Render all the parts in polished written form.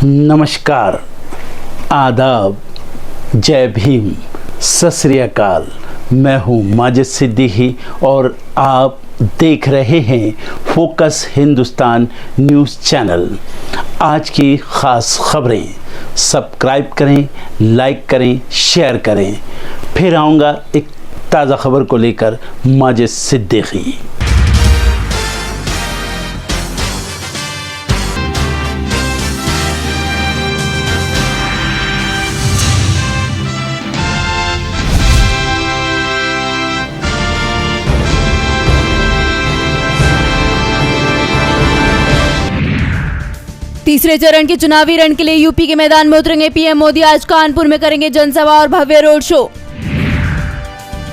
नमस्कार, आदाब, जय भीम, सत श्री अकाल। मैं हूँ माजिद सिद्दीकी और आप देख रहे हैं फोकस हिंदुस्तान न्यूज़ चैनल। आज की ख़ास खबरें सब्सक्राइब करें, लाइक करें, शेयर करें। फिर आऊँगा एक ताज़ा खबर को लेकर माजिद सिद्दीकी। तीसरे चरण के चुनावी रण के लिए यूपी के मैदान में उतरेंगे पीएम मोदी। आज कानपुर में करेंगे जनसभा और भव्य रोड शो।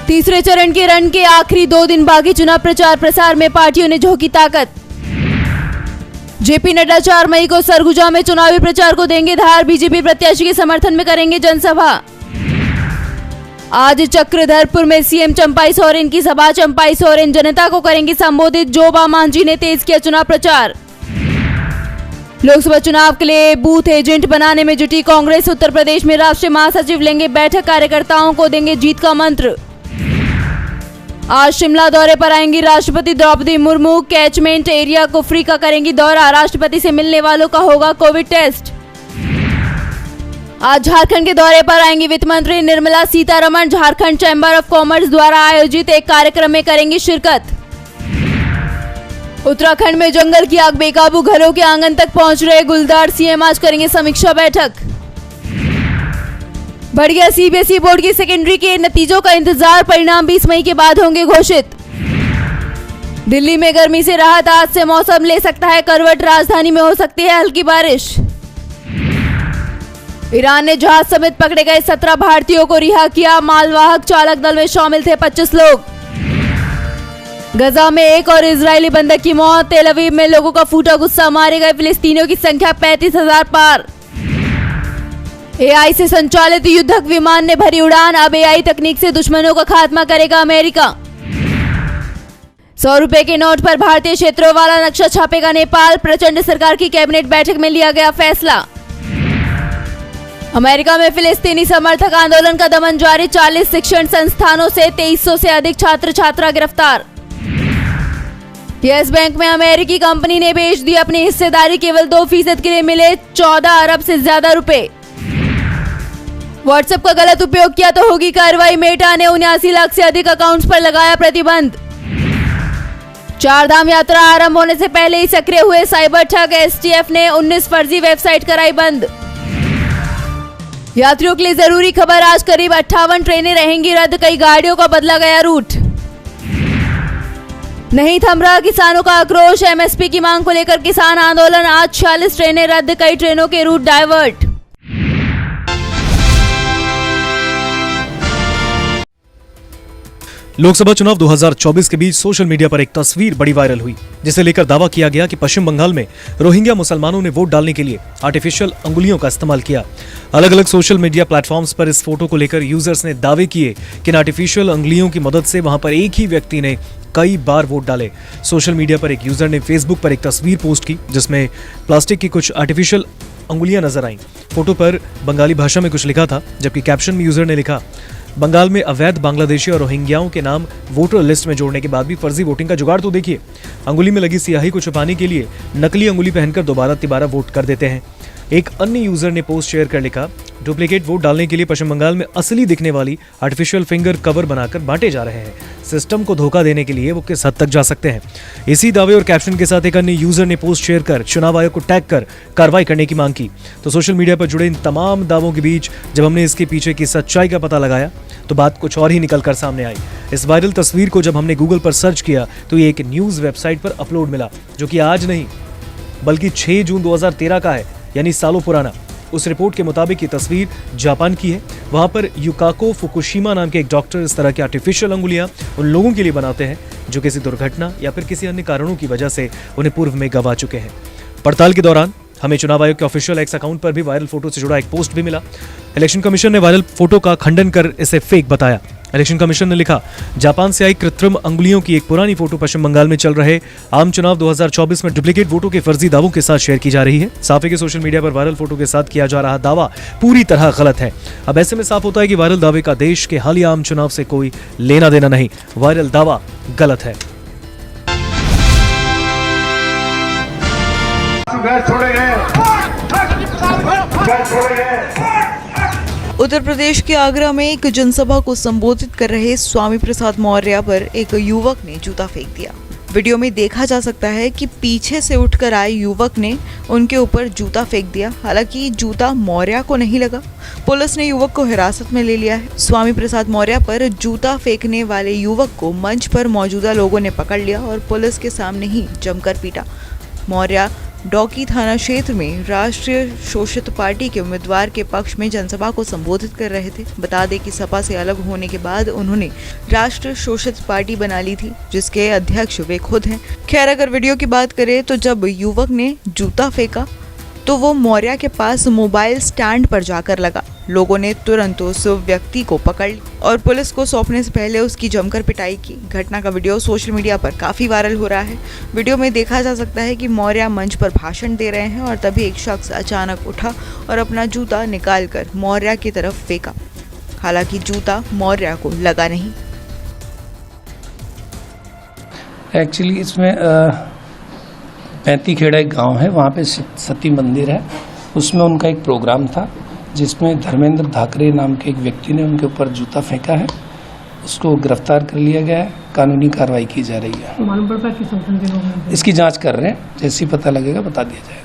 तीसरे चरण के रण के आखिरी 2 दिन बाकी चुनाव प्रचार प्रसार में पार्टियों ने झोंकी ताकत। जेपी नड्डा 4 मई को सरगुजा में चुनावी प्रचार को देंगे धार। बीजेपी प्रत्याशी के समर्थन में करेंगे जनसभा। आज चक्रधरपुर में सीएम चंपाई सोरेन की सभा। चंपाई सोरेन जनता को करेंगे संबोधित। जोबा मांझी ने तेज किया चुनाव प्रचार। लोकसभा चुनाव के लिए बूथ एजेंट बनाने में जुटी कांग्रेस। उत्तर प्रदेश में राष्ट्रीय महासचिव लेंगे बैठक। कार्यकर्ताओं को देंगे जीत का मंत्र। आज शिमला दौरे पर आएंगी राष्ट्रपति द्रौपदी मुर्मू। कैचमेंट एरिया को फ्री का करेंगी दौरा। राष्ट्रपति से मिलने वालों का होगा कोविड टेस्ट। आज झारखंड के दौरे पर आएंगी वित्त मंत्री Nirmala Sitharaman. Jharkhand chamber of commerce द्वारा आयोजित एक कार्यक्रम में करेंगी शिरकत। उत्तराखंड में जंगल की आग बेकाबू, घरों के आंगन तक पहुंच रहे गुलदार। सीएम आज करेंगे समीक्षा बैठक। बढ़ गया सीबीएसई बोर्ड की सेकेंडरी के नतीजों का इंतजार। परिणाम 20 मई के बाद होंगे घोषित। दिल्ली में गर्मी से राहत, आज से मौसम ले सकता है करवट। राजधानी में हो सकती है हल्की बारिश। ईरान ने जहाज समेत पकड़े गए 17 भारतीयों को रिहा किया। मालवाहक चालक दल में शामिल थे 25 लोग। गजा में एक और इजरायली बंधक की मौत। तेल अवीव में लोगों का फूटा गुस्सा, मारे गए फिलिस्तीनियों की संख्या 35,000 पार। एआई से संचालित युद्धक विमान ने भरी उड़ान। अब एआई तकनीक से दुश्मनों का खात्मा करेगा अमेरिका। 100 रुपए के नोट पर भारतीय क्षेत्रों वाला नक्शा छापेगा नेपाल। प्रचंड सरकार की कैबिनेट बैठक में लिया गया फैसला। अमेरिका में फिलिस्तीनी समर्थक आंदोलन का दमन जारी। 40 शिक्षण संस्थानों से 2300 से अधिक छात्र छात्रा गिरफ्तार। यस बैंक में अमेरिकी कंपनी ने बेच दी अपनी हिस्सेदारी। केवल 2% के लिए मिले 14 अरब से ज्यादा रुपए। व्हाट्सएप का गलत उपयोग किया तो होगी कार्रवाई। मेटा ने 79 लाख से अधिक अकाउंट्स पर लगाया प्रतिबंध। 4 धाम यात्रा आरंभ होने से पहले ही सक्रिय हुए साइबर ठग। एसटीएफ ने 19 फर्जी वेबसाइट कराई बंद। यात्रियों के लिए जरूरी खबर, आज करीब 58 ट्रेनें रहेंगी रद्द। कई गाड़ियों का बदला गया रूट। नहीं थम रहा किसानों का आक्रोश। एमएसपी की मांग को लेकर किसान आंदोलन। आज 46 ट्रेनें रद्द, कई ट्रेनों के रूट डाइवर्ट। लोकसभा चुनाव 2024 के बीच सोशल मीडिया पर एक तस्वीर बड़ी वायरल हुई, जिसे लेकर दावा किया गया कि पश्चिम बंगाल में रोहिंग्या मुसलमानों ने वोट डालने के लिए आर्टिफिशियल अंगुलियों का इस्तेमाल किया। अलग अलग सोशल मीडिया प्लेटफॉर्म्स पर इस फोटो को लेकर यूजर्स ने दावे किए कि इन आर्टिफिशियल अंगुलियों की मदद से वहां पर एक ही व्यक्ति ने कई बार वोट डाले। सोशल मीडिया पर एक यूजर ने फेसबुक पर एक तस्वीर पोस्ट की जिसमें प्लास्टिक की कुछ आर्टिफिशियल अंगुलियां नजर आईं। फोटो पर बंगाली भाषा में कुछ लिखा था, जबकि कैप्शन में यूजर ने लिखा, बंगाल में अवैध बांग्लादेशी और रोहिंग्याओं के नाम वोटर लिस्ट में जोड़ने के बाद भी फर्जी वोटिंग का जुगाड़ तो देखिए। अंगुली में लगी स्याही को छुपाने के लिए नकली अंगुली पहनकर दोबारा तिबारा वोट कर देते हैं। एक अन्य यूजर ने पोस्ट शेयर कर लिखा, डुप्लीकेट वोट डालने के लिए पश्चिम बंगाल में असली दिखने वाली आर्टिफिशियल फिंगर कवर बनाकर बांटे जा रहे हैं। सिस्टम को धोखा देने के लिए वो किस हद तक जा सकते हैं। इसी दावे और कैप्शन के साथ एक अन्य यूजर ने पोस्ट शेयर कर चुनाव आयोग को टैग कर कार्रवाई करने की मांग की। तो सोशल मीडिया पर जुड़े इन तमाम दावों के बीच जब हमने इसके पीछे की सच्चाई का पता लगाया तो बात कुछ और ही निकल कर सामने आई। इस वायरल तस्वीर को जब हमने गूगल पर सर्च किया तो ये एक न्यूज वेबसाइट पर अपलोड मिला, जो कि आज नहीं बल्कि 6 जून 2013 का है, यानी सालों पुराना। उस रिपोर्ट के मुताबिक ये तस्वीर जापान की है। वहां पर युकाको फुकुशिमा नाम के एक डॉक्टर इस तरह की आर्टिफिशियल अंगुलियां उन लोगों के लिए बनाते हैं जो किसी दुर्घटना या फिर किसी अन्य कारणों की वजह से उन्हें पूर्व में गंवा चुके हैं। पड़ताल के दौरान हमें चुनाव आयोग के ऑफिशियल एक्स अकाउंट पर भी वायरल फोटो से जुड़ा एक पोस्ट भी मिला। इलेक्शन कमीशन ने वायरल फोटो का खंडन कर इसे फेक बताया। इलेक्शन कमीशन ने लिखा, जापान से आई कृत्रिम अंगुलियों की एक पुरानी फोटो पश्चिम बंगाल में चल रहे आम चुनाव 2024 में डुप्लीकेट वोटों के फर्जी दावों के साथ शेयर की जा रही है। साफ है कि सोशल मीडिया पर वायरल फोटो के साथ किया जा रहा दावा पूरी तरह गलत है। अब ऐसे में साफ होता है कि वायरल दावे का देश के हालिया आम चुनाव से कोई लेना देना नहीं, वायरल दावा गलत है। उत्तर प्रदेश के आगरा में एक जनसभा को संबोधित कर रहे स्वामी प्रसाद मौर्य पर एक युवक ने जूता फेंक दिया। वीडियो में देखा जा सकता है कि पीछे से उठकर आए युवक ने उनके ऊपर जूता फेंक दिया। हालांकि जूता मौर्य को नहीं लगा। पुलिस ने युवक को हिरासत में ले लिया है। स्वामी प्रसाद मौर्य पर जूता फेंकने वाले युवक को मंच पर मौजूदा लोगों ने पकड़ लिया और पुलिस के सामने ही जमकर पीटा। मौर्य डौकी थाना क्षेत्र में राष्ट्रीय शोषित पार्टी के उम्मीदवार के पक्ष में जनसभा को संबोधित कर रहे थे। बता दें कि सपा से अलग होने के बाद उन्होंने राष्ट्रीय शोषित पार्टी बना ली थी, जिसके अध्यक्ष वे खुद हैं। खैर, अगर वीडियो की बात करें तो जब युवक ने जूता फेंका तो वो मौर्य के पास मोबाइल स्टैंड पर जाकर लगा। लोगों ने तुरंत उस व्यक्ति को पकड़ और पुलिस को सौंपने से पहले उसकी जमकर पिटाई की। घटना का वीडियो सोशल मीडिया पर काफी वायरल हो रहा है। वीडियो में देखा जा सकता है कि मौर्य मंच पर भाषण दे रहे हैं और तभी एक शख्स अचानक उठा और अपना जूता निकालकर मौर्य की तरफ फेंका। हालांकि जूता मौर्य को लगा नहीं। एक्चुअली इसमें पैंतीखेड़ा एक गांव है, वहाँ पे सती मंदिर है। उसमें उनका एक प्रोग्राम था जिसमें धर्मेंद्र धाकरे नाम के एक व्यक्ति ने उनके ऊपर जूता फेंका है। उसको गिरफ्तार कर लिया गया है, कानूनी कार्रवाई की जा रही है। मालूम पड़ता है कि संगठन के लोग हैं। इसकी जांच कर रहे हैं, जैसे ही पता लगेगा बता दिया जाएगा।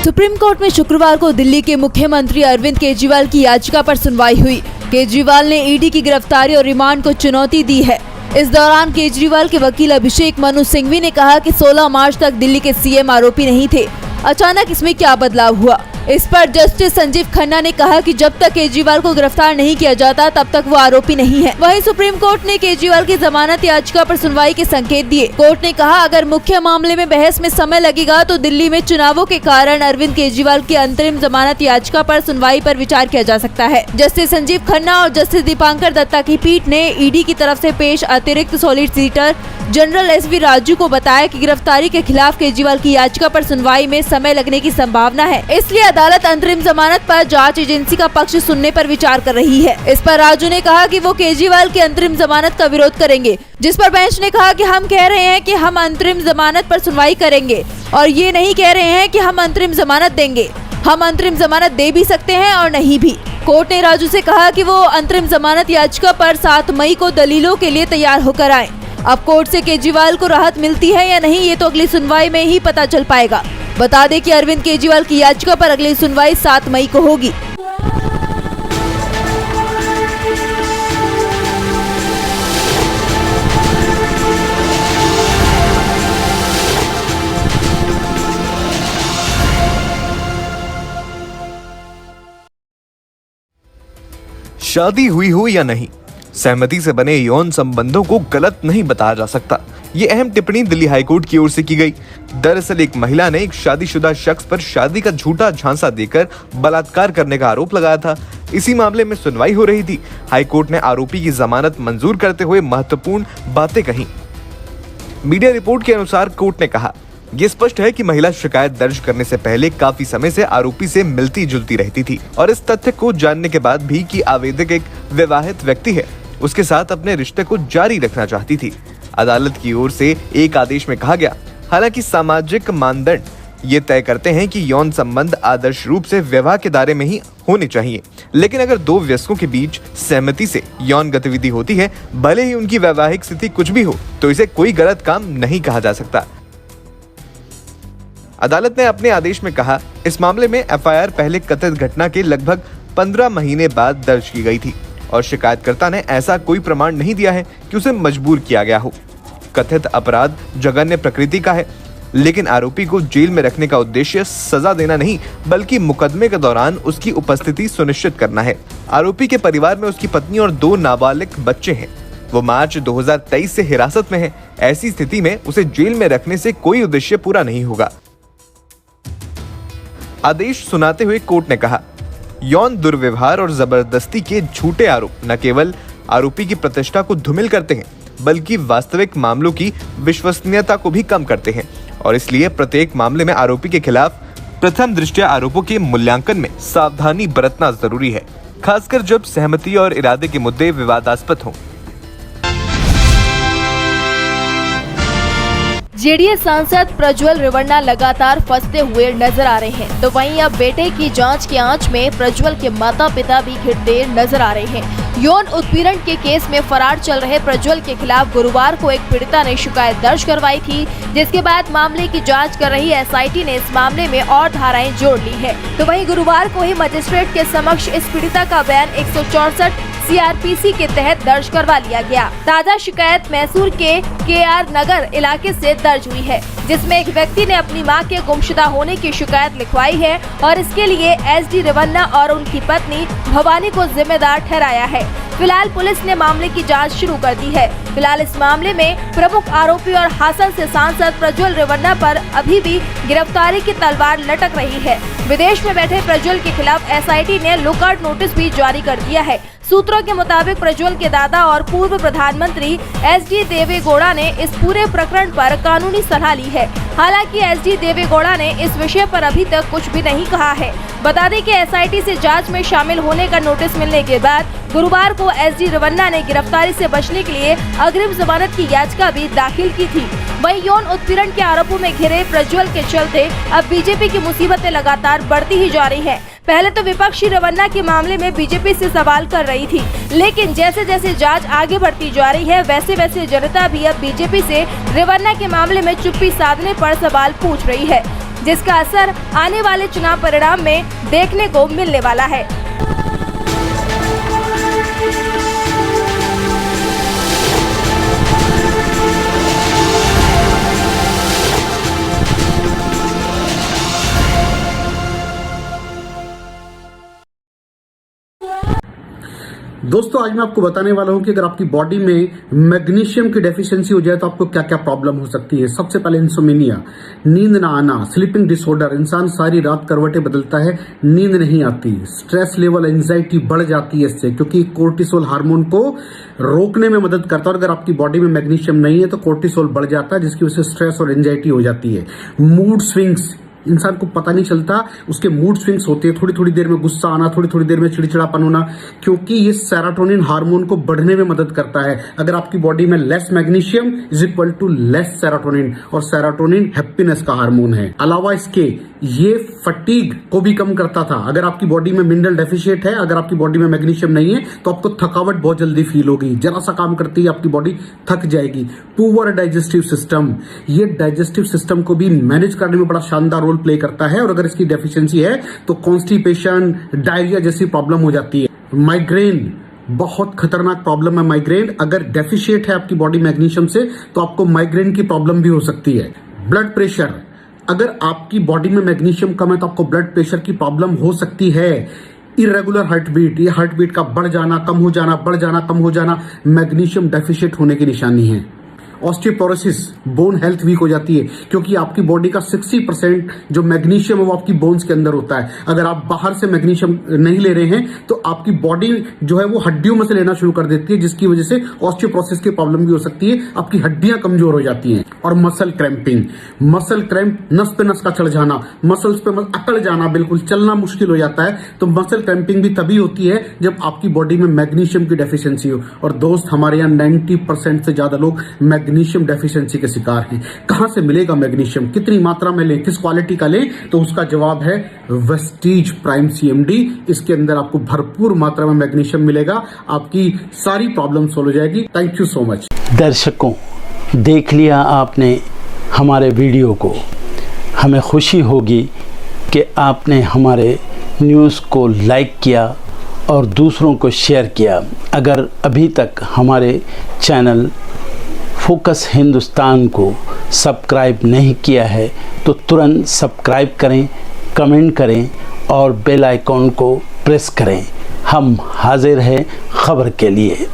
सुप्रीम कोर्ट में शुक्रवार को दिल्ली के मुख्यमंत्री अरविंद केजरीवाल की याचिका पर सुनवाई हुई। केजरीवाल ने ईडी की गिरफ्तारी और रिमांड को चुनौती दी है। इस दौरान केजरीवाल के वकील अभिषेक मनु सिंघवी ने कहा कि 16 मार्च तक दिल्ली के सीएम आरोपी नहीं थे। अचानक इसमें क्या बदलाव हुआ? इस पर जस्टिस संजीव खन्ना ने कहा कि जब तक केजरीवाल को गिरफ्तार नहीं किया जाता तब तक वो आरोपी नहीं है। वहीं सुप्रीम कोर्ट ने केजरीवाल की जमानत याचिका पर सुनवाई के संकेत दिए। कोर्ट ने कहा, अगर मुख्य मामले में बहस में समय लगेगा तो दिल्ली में चुनावों के कारण अरविंद केजरीवाल की अंतरिम जमानत याचिका पर सुनवाई पर विचार किया जा सकता है। जस्टिस संजीव खन्ना और जस्टिस दीपांकर दत्ता की पीठ ने ईडी की तरफ से पेश अतिरिक्त सॉलिसिटर जनरल एसवी राजू को बताया कि गिरफ्तारी के खिलाफ केजरीवाल की याचिका पर सुनवाई में समय लगने की संभावना है, इसलिए अदालत अंतरिम जमानत पर जांच एजेंसी का पक्ष सुनने पर विचार कर रही है। इस पर राजू ने कहा कि वो केजरीवाल की अंतरिम जमानत का विरोध करेंगे, जिस पर बेंच ने कहा कि हम कह रहे हैं कि हम अंतरिम जमानत पर सुनवाई करेंगे और ये नहीं कह रहे हैं कि हम अंतरिम जमानत देंगे। हम अंतरिम जमानत दे भी सकते हैं और नहीं भी। कोर्ट ने राजू से कहा कि वो अंतरिम जमानत याचिका पर 7 मई को दलीलों के लिए तैयार होकर आए। अब कोर्ट से केजरीवाल को राहत मिलती है या नहीं, ये तो अगली सुनवाई में ही पता चल पाएगा। बता दें कि अरविंद केजरीवाल की याचिका पर अगली सुनवाई 7 मई को होगी। शादी हुई हो या नहीं, सहमति से बने यौन संबंधों को गलत नहीं बताया जा सकता। ये अहम टिप्पणी दिल्ली हाईकोर्ट की ओर से की गई। दरअसल एक महिला ने एक शादीशुदा शख्स पर शादी का झूठा झांसा देकर बलात्कार करने का आरोप लगाया था। इसी मामले में सुनवाई हो रही थी। हाईकोर्ट ने आरोपी की जमानत मंजूर करते हुए महत्वपूर्ण बातें कही। मीडिया रिपोर्ट के अनुसार कोर्ट ने कहा, ये स्पष्ट है कि महिला शिकायत दर्ज करने से पहले काफी समय से आरोपी से मिलती जुलती रहती थी और इस तथ्य को जानने के बाद भी कि आवेदक एक विवाहित व्यक्ति है, उसके साथ अपने रिश्ते को जारी रखना चाहती थी। अदालत की ओर से एक आदेश में कहा गया, हालांकि सामाजिक मानदंड ये तय करते हैं कि यौन संबंध आदर्श रूप से विवाह के दायरे में ही होने चाहिए, लेकिन अगर दो वयस्कों के बीच सहमति से यौन गतिविधि होती है, भले ही उनकी वैवाहिक स्थिति कुछ भी हो, तो इसे कोई गलत काम नहीं कहा जा सकता। अदालत ने अपने आदेश में कहा, इस मामले में एफआईआर पहले कथित घटना के लगभग 15 महीने बाद दर्ज की गई थी और शिकायतकर्ता ने ऐसा कोई प्रमाण नहीं दिया है कि उसे मजबूर किया गया हो। कथित अपराध जघन्य प्रकृति का है, लेकिन आरोपी को जेल में रखने का उद्देश्य सजा देना नहीं, बल्कि मुकदमे के दौरान उसकी उपस्थिति सुनिश्चित करना है। आरोपी के परिवार में उसकी पत्नी और 2 नाबालिग बच्चे हैं। वो मार्च 2023 से हिरासत में है। ऐसी स्थिति में उसे जेल में रखने से कोई उद्देश्य पूरा नहीं होगा। आदेश सुनाते हुए कोर्ट ने कहा, यौन दुर्व्यवहार और जबरदस्ती के झूठे आरोप न केवल आरोपी की प्रतिष्ठा को धूमिल करते हैं बल्कि वास्तविक मामलों की विश्वसनीयता को भी कम करते हैं और इसलिए प्रत्येक मामले में आरोपी के खिलाफ प्रथम दृष्टया आरोपों के मूल्यांकन में सावधानी बरतना जरूरी है, खासकर जब सहमति और इरादे के मुद्दे विवादास्पद हों। जेडीएस सांसद प्रज्वल रेवन्ना लगातार फंसते हुए नजर आ रहे हैं, तो वहीं अब बेटे की जांच की आंच में प्रज्वल के माता पिता भी घिरते नजर आ रहे हैं। यौन उत्पीड़न के केस में फरार चल रहे प्रज्वल के खिलाफ गुरुवार को एक पीड़िता ने शिकायत दर्ज करवाई थी, जिसके बाद मामले की जांच कर रही एसआईटी ने इस मामले में और धाराएं जोड़ ली है। तो वहीं गुरुवार को ही मजिस्ट्रेट के समक्ष इस पीड़िता का बयान 164 सीआरपीसी के तहत दर्ज करवा लिया गया। ताजा शिकायत मैसूर के केआर नगर इलाके से दर्ज हुई है, जिसमें एक व्यक्ति ने अपनी मां के गुमशुदा होने की शिकायत लिखवाई है और इसके लिए एसडी रेवन्ना और उनकी पत्नी भवानी को जिम्मेदार ठहराया है। फिलहाल पुलिस ने मामले की जांच शुरू कर दी है। फिलहाल इस मामले में प्रमुख आरोपी और हासन से सांसद प्रज्वल रेवन्ना पर अभी भी गिरफ्तारी की तलवार लटक रही है। विदेश में बैठे प्रज्वल के खिलाफ एसआईटी ने लुकआउट नोटिस भी जारी कर दिया है। सूत्रों के मुताबिक प्रज्वल के दादा और पूर्व प्रधानमंत्री एसडी देवेगौड़ा ने इस पूरे प्रकरण पर कानूनी सलाह ली है। हालांकि एसडी देवेगौड़ा ने इस विषय पर अभी तक कुछ भी नहीं कहा है। बता दें कि एसआईटी से जांच में शामिल होने का नोटिस मिलने के बाद गुरुवार को एसडी रेवन्ना ने गिरफ्तारी से बचने के लिए अग्रिम जमानत की याचिका भी दाखिल की थी। वहीं यौन उत्पीड़न के आरोपों में घिरे प्रज्वल के चलते अब बीजेपी की मुसीबतें लगातार बढ़ती ही जा रही है। पहले तो विपक्षी रेवन्ना के मामले में बीजेपी से सवाल कर रही थी, लेकिन जैसे जैसे जांच आगे बढ़ती जा रही है वैसे वैसे जनता भी अब बीजेपी से रेवन्ना के मामले में चुप्पी साधने पर सवाल पूछ रही है, जिसका असर आने वाले चुनाव परिणाम में देखने को मिलने वाला है। दोस्तों आज मैं आपको बताने वाला हूं कि अगर आपकी बॉडी में मैग्नीशियम की डेफिशिएंसी हो जाए तो आपको क्या क्या प्रॉब्लम हो सकती है। सबसे पहले इंसोमेनिया, नींद ना आना, स्लीपिंग डिसऑर्डर, इंसान सारी रात करवटें बदलता है, नींद नहीं आती, स्ट्रेस लेवल, एंजाइटी बढ़ जाती है इससे, क्योंकि कोर्टिसोल हार्मोन को रोकने में मदद करता है। और अगर आपकी बॉडी में मैग्नीशियम नहीं है तो कोर्टिसोल बढ़ जाता है, जिसकी वजह से स्ट्रेस और एंजाइटी हो जाती है। मूड स्विंग्स, इंसान को पता नहीं चलता उसके मूड स्विंग्स होते हैं, थोड़ी थोड़ी देर में गुस्सा आना, थोड़ी थोड़ी देर में चिड़चिड़ापन होना, क्योंकि ये सेरोटोनिन हार्मोन को बढ़ने में मदद करता है। अगर आपकी बॉडी में less magnesium is equal to less serotonin, और सेरोटोनिन हैप्पीनेस का हार्मोन है। अलावा इसके ये फटीग को भी कम करता था। अगर आपकी बॉडी में मिनरल डेफिशिएट है, अगर आपकी बॉडी में मैग्नीशियम नहीं है तो आपको थकावट बहुत जल्दी फील होगी, जरा सा काम करती है आपकी बॉडी थक जाएगी। पुअर डाइजेस्टिव सिस्टम, ये डाइजेस्टिव सिस्टम को भी मैनेज करने में बड़ा शानदार रोल प्ले करता है, और अगर इसकी डेफिशिएंसी है तो कॉन्स्टिपेशन, डायरिया जैसी प्रॉब्लम हो जाती है। माइग्रेन, बहुत खतरनाक प्रॉब्लम है माइग्रेन, अगर डेफिशिएट है आपकी बॉडी मैग्नीशियम से तो आपको माइग्रेन की प्रॉब्लम भी हो सकती है। ब्लड प्रेशर, अगर आपकी बॉडी में मैग्नीशियम कम है तो आपको ब्लड प्रेशर की प्रॉब्लम हो सकती है। इरेगुलर हार्ट बीट, ये हार्ट बीट का बढ़ जाना, कम हो जाना, बढ़ जाना, कम हो जाना, मैग्नीशियम डेफिशिएट होने की निशानी है। ऑस्टियोपोरोसिस, बोन हेल्थ वीक हो जाती है, क्योंकि आपकी बॉडी का 60% जो मैग्नीशियम है वो आपकी बोन्स के अंदर होता है। अगर आप बाहर से मैग्नीशियम नहीं ले रहे हैं तो आपकी बॉडी जो है वो हड्डियों में से लेना शुरू कर देती है, जिसकी वजह से ऑस्टियोपोरोसिस की प्रॉब्लम भी हो सकती है, आपकी हड्डियां कमजोर हो जाती हैं। और मसल क्रैम्पिंग, मसल क्रैम्प, नस पे नस का चढ़ जाना, मसल्स पे अकड़ जाना, बिल्कुल चलना मुश्किल हो जाता है, तो मसल क्रैम्पिंग भी तभी होती है जब आपकी बॉडी में मैग्नीशियम की डेफिशिएंसी हो। और दोस्त, हमारे यहाँ 90% से ज्यादा लोग मैग्नीशियम डेफिशिएंसी के शिकार हैं। कहां से मिलेगा मैग्नीशियम, कितनी मात्रा में लें, किस क्वालिटी का लें, तो उसका जवाब है वेस्टीज प्राइम CMD। इसके अंदर आपको भरपूर मात्रा में मैग्नीशियम मिलेगा, आपकी सारी प्रॉब्लम सॉल्व हो जाएगी। Thank you so much. दर्शकों, देख लिया आपने हमारे वीडियो को, हमें खुशी होगी कि आपने हमारे न्यूज़ को लाइक किया और दूसरों को शेयर किया। अगर अभी तक हमारे चैनल फोकस हिंदुस्तान को सब्सक्राइब नहीं किया है तो तुरंत सब्सक्राइब करें, कमेंट करें और बेल आइकॉन को प्रेस करें। हम हाजिर हैं खबर के लिए।